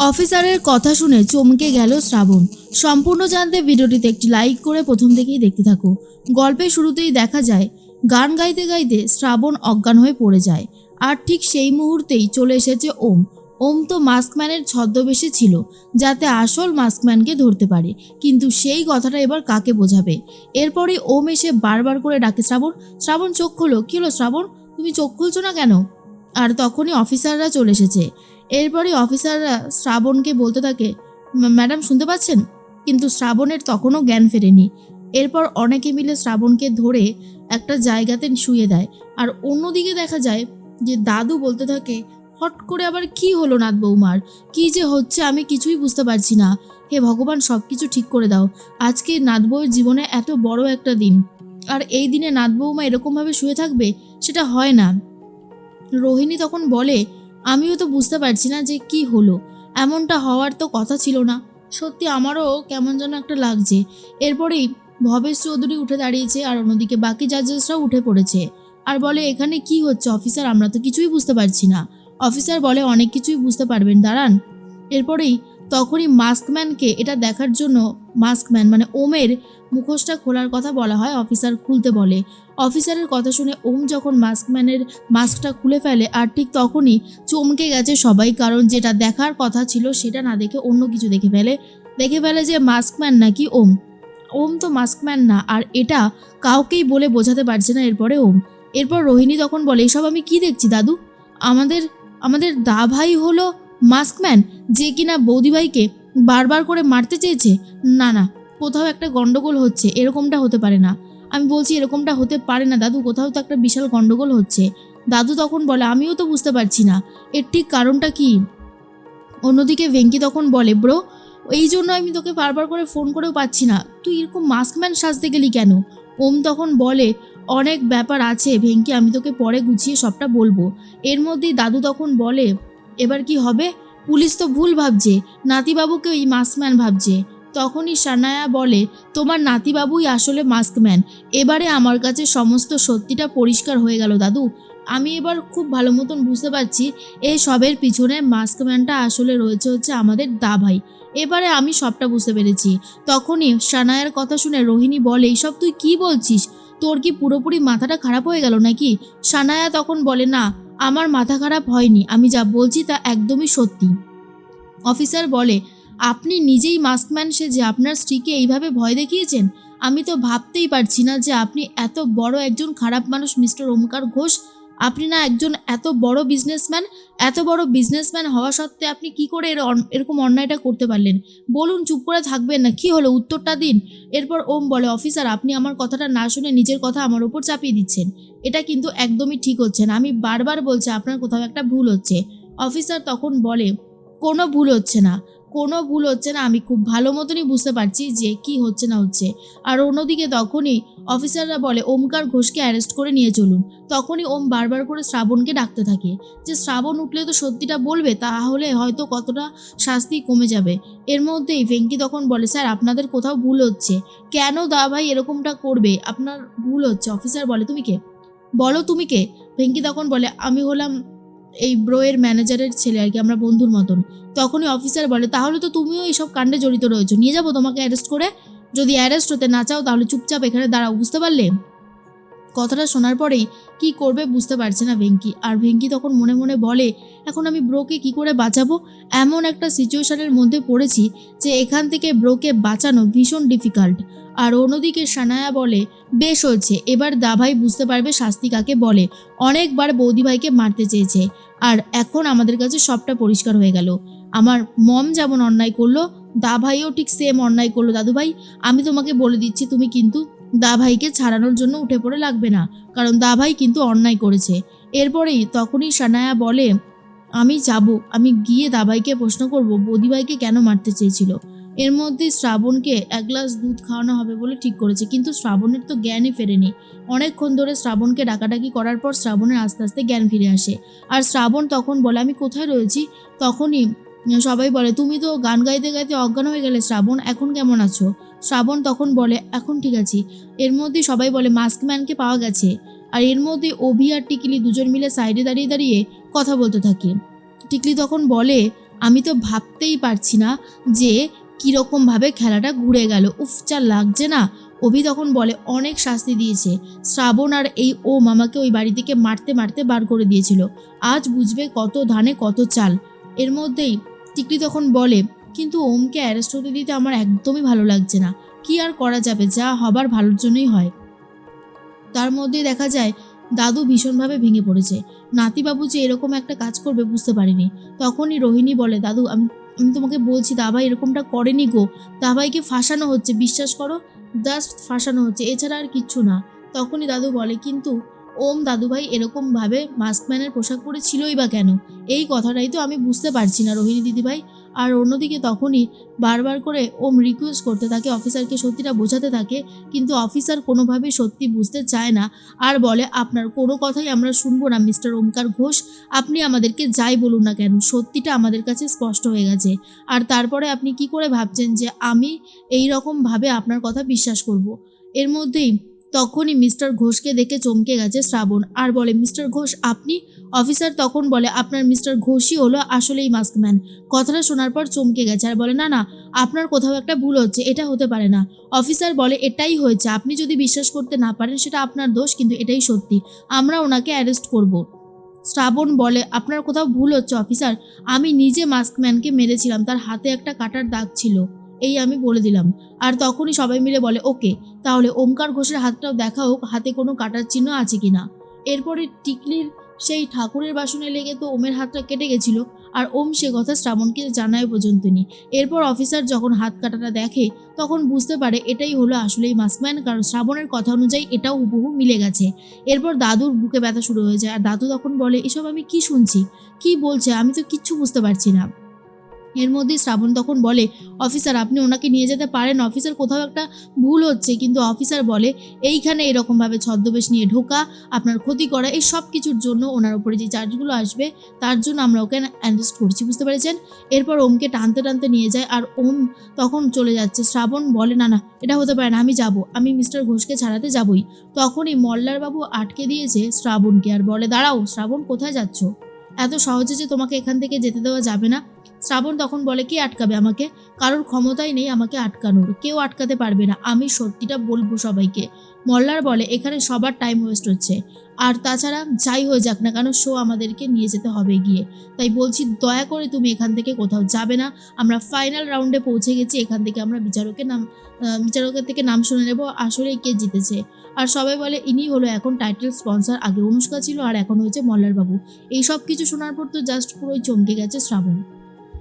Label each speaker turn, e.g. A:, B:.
A: অফিসারের কথা শুনে চমকে গেল শ্রাবণ। সম্পূর্ণ জানতে ভিডিওটিতে একটি লাইক করে প্রথম থেকেই দেখতে থাকো। গল্পের শুরুতেই দেখা যায় গান গাইতে গাইতে শ্রাবণ অজ্ঞান হয়ে পড়ে যায়। আর ঠিক সেই মুহূর্তেই চলে এসেছে ওম। ওম তো মাস্কম্যানের ছদ্মবেশে ছিল যাতে আসল মাস্কম্যানকে ধরতে পারে, কিন্তু সেই কথাটা এবার কাকে বোঝাবে। এরপরই ওম এসে বারবার করে ডাকে শ্রাবণ। শ্রাবণ চোখ খোলো। কি হলো শ্রাবণ, তুমি চোখ খুলছো না কেন? আর তখনই অফিসাররা চলে এসেছে। এরপরই অফিসাররা শ্রাবণকে বলতে থাকে, ম্যাডাম শুনতে পাচ্ছেন? কিন্তু শ্রাবণের তখনও জ্ঞান ফেরেনি। এরপর অনেকে মিলে শ্রাবণকে ধরে একটা জায়গাতে শুয়ে দেয়। আর অন্যদিকে দেখা যায় যে দাদু বলতে থাকে, হট করে আবার কি হলো নাথ বৌমার? কি যে হচ্ছে আমি কিছুই বুঝতে পারছি না। হে ভগবান, সব কিছু ঠিক করে দাও। আজকে নাথ বউয়ের জীবনে এত বড় একটা দিন, আর এই দিনে নাথ বৌমা এরকমভাবে শুয়ে থাকবে, সেটা হয় না। রোহিণী তখন বলে, আমিও তো বুঝতে পারছি না যে কি হলো, এমনটা হওয়ার তো কথা ছিল না। সত্যি আমারও কেমন যেন একটা লাগছে। এরপরেই ভবেশ চৌধুরী উঠে দাঁড়িয়েছে, আর অন্যদিকে বাকি জাজেসরাও উঠে পড়েছে। আর বলে, এখানে কি হচ্ছে অফিসার? আমরা তো কিছুই বুঝতে পারছি না। অফিসার বলে, অনেক কিছুই বুঝতে পারবেন, দাঁড়ান। এরপরেই তখনই মাস্কম্যানকে এটা দেখার জন্য মাস্কম্যান মানে ওমের মুখোশটা খোলার কথা বলা হয়। অফিসার খুলতে বলে। অফিসারের কথা শুনে ওম যখন মাস্কম্যানের মাস্কটা খুলে ফেলে, আর ঠিক তখনই চমকে গেছে সবাই, কারণ যেটা দেখার কথা ছিল সেটা না দেখে অন্য কিছু দেখে ফেলে যে মাস্কম্যান নাকি ওম। ওম তো মাস্কম্যান না, আর এটা কাউকেই বলে বোঝাতে পারছে না এরপরে ওম। এরপর রোহিণী তখন বলে, এসব আমি কি দেখছি দাদু? আমাদের আমাদের দা ভাই হলো মাস্কম্যান, যে কিনা বৌদিভাইকে বারবার করে মারতে চেয়েছে। না না, কোথাও একটা গন্ডগোল হচ্ছে, এরকমটা হতে পারে না। আমি বলছি এরকমটা হতে পারে না দাদু, কোথাও তো একটা বিশাল গন্ডগোল হচ্ছে। দাদু তখন বলে, আমিও তো বুঝতে পারছি না এর ঠিক কারণটা কি। অন্যদিকে ভেঙ্কি তখন বলে, ব্রো, এই জন্য আমি তোকে বারবার করে ফোন করেও পাচ্ছি না, তুই এরকম মাস্কম্যান সাজতে গেলি কেন? ওম তখন বলে, অনেক ব্যাপার আছে ভেঙ্কি, আমি তোকে পরে গুছিয়ে সবটা বলবো। এর মধ্যেই দাদু তখন বলে, এবার কি হবে? পুলিশ তো ভুল ভাবছে, নাতিবাবুকে ওই মাস্কম্যান ভাবছে। তখনই সানায়া বলে, তোমার নাতিবাবুই আসলে মাস্কম্যান। এবারে আমার কাছে সমস্ত সত্যিটা পরিষ্কার হয়ে গেল দাদু। আমি এবার খুব ভালো মতন বুঝতে পারছি এই সবের পিছনে মাস্কম্যানটা আসলে রয়েছে হচ্ছে আমাদের দা ভাই। এবারে আমি সবটা বুঝতে পেরেছি। তখনই সানায়ার কথা শুনে রোহিণী বলে, এইসব তুই কি বলছিস? তোর কি পুরোপুরি মাথাটা খারাপ হয়ে গেল নাকি? সানায়া তখন বলে, না, আমার মাথা খারাপ হয়নি, আমি যা বলছি তা একদমই সত্যি। অফিসার বলে, আপনি নিজেই মাস্কম্যান সেজে আপনার স্ত্রীকে এইভাবে ভয় দেখিয়েছেন? আমি তো ভাবতেই পারছি না যে আপনি এত বড় একজন খারাপ মানুষ মিস্টার ওমকার ঘোষ। আপনি না একজন এত বড় বিজনেসম্যান হওয়া সত্ত্বে আপনি কি করে এরকম অন্যায়টা করতে পারলেন? বলুন, চুপ করে থাকবেন না, কি হলো উত্তরটা দিন। এরপর ওম বলে, অফিসার, আপনি আমার কথাটা না শুনে নিজের কথা আমার উপর চাপিয়ে দিচ্ছেন। এটা কিন্তু একদমই ঠিক হচ্ছে না। আমি বারবার বলছি আপনার কোথাও একটা ভুল হচ্ছে। অফিসার তখন বলে, কোনো ভুল হচ্ছে না, আমি খুব ভালো মতনই বুঝতে পারছি যে কি হচ্ছে না হচ্ছে। আর অন্যদিকে তখনই অফিসাররা বলে, ওমকার ঘোষকে অ্যারেস্ট করে নিয়ে চলুন। তখনই ওম বারবার করে শ্রাবণকে ডাকতে থাকে যে শ্রাবণ উঠলে তো সত্যিটা বলবে, তাহলে হয়তো কতটা শাস্তি কমে যাবে। এর মধ্যেই ভেঙ্কি তখন বলে, স্যার, আপনাদের কোথাও ভুল হচ্ছে। কেন দা ভাই এরকমটা করবে? আপনার ভুল হচ্ছে। অফিসার বলে, তুমি কে? বলো তুমি কে? ভেঙ্কি তখন বলে, আমি হলাম এই ব্রোয়ের ম্যানেজারের ছেলে আর কি, আমরা বন্ধুর মতন। তখনই অফিসার বলে, তাহলে তো তুমিও এইসব কাণ্ডে জড়িত রয়েছো, নিয়ে যাবো তোমাকে অ্যারেস্ট করে। যদি অ্যারেস্ট হতে না চাও তাহলে চুপচাপ এখানে দাঁড়াও, বুঝতে পারলে? কথাটা শোনার পরেই কি করবে বুঝতে পারছে না ভেঙ্কি। আর ভেঙ্কি তখন মনে মনে বলে, এখন আমি ব্রোকে কি করে বাঁচাবো? এমন একটা সিচুয়েশনের মধ্যে পড়েছি যে এখান থেকে ব্রোকে বাঁচানো ভীষণ ডিফিকাল্ট। আর অন্যদিকে সানায়া বলে, বেশ হয়েছে, এবার দাভাই বুঝতে পারবে শাস্তি কাকে বলে। অনেকবার বৌদিভাইকে মারতে চেয়েছে, আর এখন আমাদের কাছে সবটা পরিষ্কার হয়ে গেল। আমার মম যেমন অন্যায় করলো, দাভাইও ঠিক সেম অন্যায় করলো। দাদুভাই, আমি তোমাকে বলে দিচ্ছি, তুমি কিন্তু দা ভাইকে ছাড়ানোর জন্য উঠে পড়ে লাগবে না, কারণ দা ভাই কিন্তু অন্যায় করেছে। এরপরেই তখনই সানায়া বলে, আমি যাব, আমি গিয়ে দা ভাইকে প্রশ্ন করব বৌদিভাইকে কেন মারতে চেয়েছিল। এর মধ্যে শ্রাবণকে এক গ্লাস দুধ খাওয়ানো হবে বলে ঠিক করেছে, কিন্তু শ্রাবণের তো জ্ঞানই ফেরেনি। অনেকক্ষণ ধরে শ্রাবণকে ডাকাডাকি করার পর শ্রাবণের আস্তে আস্তে জ্ঞান ফিরে আসে। আর শ্রাবণ তখন বলে, আমি কোথায় রয়েছি? তখনই সবাই বলে, তুমি তো গান গাইতে গাইতে অজ্ঞান হয়ে গেলে শ্রাবণ, এখন কেমন আছো? শ্রাবণ তখন বলে, এখন ঠিক আছি। এর মধ্যে সবাই বলে, মাস্কম্যানকে পাওয়া গেছে। আর এর মধ্যে অভি আর টিকলি দুজন মিলে সাইডে দাঁড়িয়ে দাঁড়িয়ে কথা বলতে থাকে। টিকলি তখন বলে, আমি তো ভাবতেই পারছি না যে কীরকমভাবে খেলাটা ঘুরে গেল। উফ, যা লাগছে না। অভি তখন বলে অনেক শাস্তি দিয়েছে শ্রাবণ, আর এই ওম আমাকে ওই বাড়ি থেকে মারতে মারতে বার করে দিয়েছিল। আজ বুঝবে কত ধানে কত চাল। এর মধ্যেই টিকলি তখন বলে, কিন্তু ওমকে অ্যারেস্ট হতে দিতে আমার একদমই ভালো লাগছে না। কি আর করা যাবে, যা হবার ভালোর জন্যই হয়। তার মধ্যেই দেখা যায় দাদু ভীষণভাবে ভেঙে পড়েছে। নাতিবাবু যে এরকম একটা কাজ করবে বুঝতে পারিনি। তখনই রোহিণী বলে, দাদু আমি আমি তোমাকে বলছি দাভাই এরকমটা করেনি গো, দাভাইকে ফাঁসানো হচ্ছে, বিশ্বাস করো, জাস্ট ফাঁসানো হচ্ছে, এছাড়া আর কিচ্ছু না। তখনই দাদু বলে, কিন্তু ওম দাদুভাই এরকমভাবে মাস্কম্যানের পোশাক পরে ছিলই বা কেন? এই কথাটাই তো আমি বুঝতে পারছি না রোহিণী দিদিভাই। আর অন্যদিকে তখনই বারবার করে ওম রিকোয়েস্ট করতে থাকে, অফিসারকে সত্যিটা বোঝাতে থাকে, কিন্তু অফিসার কোনোভাবেই সত্যি বুঝতে চায় না আর বলে, আপনার কোনো কথাই আমরা শুনবো না মিস্টার ওমকার ঘোষ, আপনি আমাদেরকে যাই বলুন না কেন, সত্যিটা আমাদের কাছে স্পষ্ট হয়ে গেছে। আর তারপরে আপনি কি করে ভাবছেন যে আমি এই রকমভাবে আপনার কথা বিশ্বাস করব? এর মধ্যেই তখনই মিস্টার ঘোষকে দেখে চমকে গেছে শ্রাবণ আর বলে, মিস্টার ঘোষ আপনি? অফিসার তখন বলে, আপনার মিস্টার ঘোষই হলো আসলেই মাস্কম্যান। কথাটা শোনার পর চমকে গেছে আর বলে, না না, আপনার কোথাও একটা ভুল হচ্ছে, এটা হতে পারে না। অফিসার বলে, এটাই হয়েছে, আপনি যদি বিশ্বাস করতে না পারেন সেটা আপনার দোষ, কিন্তু এটাই সত্যি, আমরা ওনাকে অ্যারেস্ট করব। শ্রাবণ বলে, আপনার কোথাও ভুল হচ্ছে অফিসার, আমি নিজে মাস্কম্যানকে মেরেছিলাম, তার হাতে একটা কাটার দাগ ছিল, এই আমি বলে দিলাম। আর তখনই সবাই মিলে বলে, ওকে, তাহলে ওমকার ঘোষের হাতটাও দেখা হোক, হাতে কোনো কাটার চিহ্ন আছে কিনা। এরপরে টিকলির সেই ঠাকুরের বাসনে লেগে তো ওমের হাতটা কেটে গেছিল, আর ওম সে কথা শ্রাবণকে জানায় পর্যন্ত নি। এরপর অফিসার যখন হাত কাটাটা দেখে তখন বুঝতে পারে এটাই হলো আসলেই মাস্কম্যান, কারণ শ্রাবণের কথা অনুযায়ী এটাও হুবহু মিলে গেছে। এরপর দাদুর বুকে ব্যথা শুরু হয়ে যায় আর দাদু তখন বলে, এসব আমি কি শুনছি, কি বলছে, আমি তো কিচ্ছু বুঝতে পারছি না। এর মধ্যেই শ্রাবণ তখন বলে, অফিসার আপনি ওনাকে নিয়ে যেতে পারেন, অফিসার কোথাও একটা ভুল হচ্ছে। কিন্তু অফিসার বলে, এইখানে এরকমভাবে ছদ্মবেশ নিয়ে ঢোকা, আপনার ক্ষতি করা, এই সব কিছুর জন্য ওনার উপরে যে চার্জগুলো আসবে তার জন্য আমরা ওকে অ্যারেস্ট করছি, বুঝতে পেরেছেন? এরপর ওমকে টানতে টানতে নিয়ে যায় আর ওম তখন চলে যাচ্ছে। শ্রাবণ বলে, না না, এটা হতে পারে না, আমি যাব, আমি মিস্টার ঘোষকে ছাড়াতে যাবই। তখনই মল্লার বাবু আটকে দিয়েছে শ্রাবণকে আর বলে, দাঁড়াও শ্রাবণ, কোথায় যাচ্ছ? এত সহজে যে তোমাকে এখান থেকে যেতে দেওয়া যাবে না। শ্রাবণ তখন বলে, কে আটকাবে আমাকে? কারোর ক্ষমতাই নেই আমাকে আটকানোর, কেউ আটকাতে পারবে না, আমি সত্যিটা বলবো সবাইকে। মল্লার বলে, এখানে সবার টাইম ওয়েস্ট হচ্ছে, আর তাছাড়া যাই হয়ে যাক না কেন শো আমাদেরকে নিয়ে যেতে হবে গিয়ে, তাই বলছি দয়া করে তুমি এখান থেকে কোথাও যাবে না। আমরা ফাইনাল রাউন্ডে পৌঁছে গেছি, এখান থেকে আমরা বিচারকের থেকে নাম শুনে নেব আসলে কে জিতেছে। আর সবাই বলে, ইনি হলো এখন টাইটেল স্পন্সর, আগে অনুষ্কা ছিল আর এখন হয়েছে মল্লার বাবু। এই সব কিছু শোনার পর তো জাস্ট পুরোই চমকে গেছে শ্রাবণ।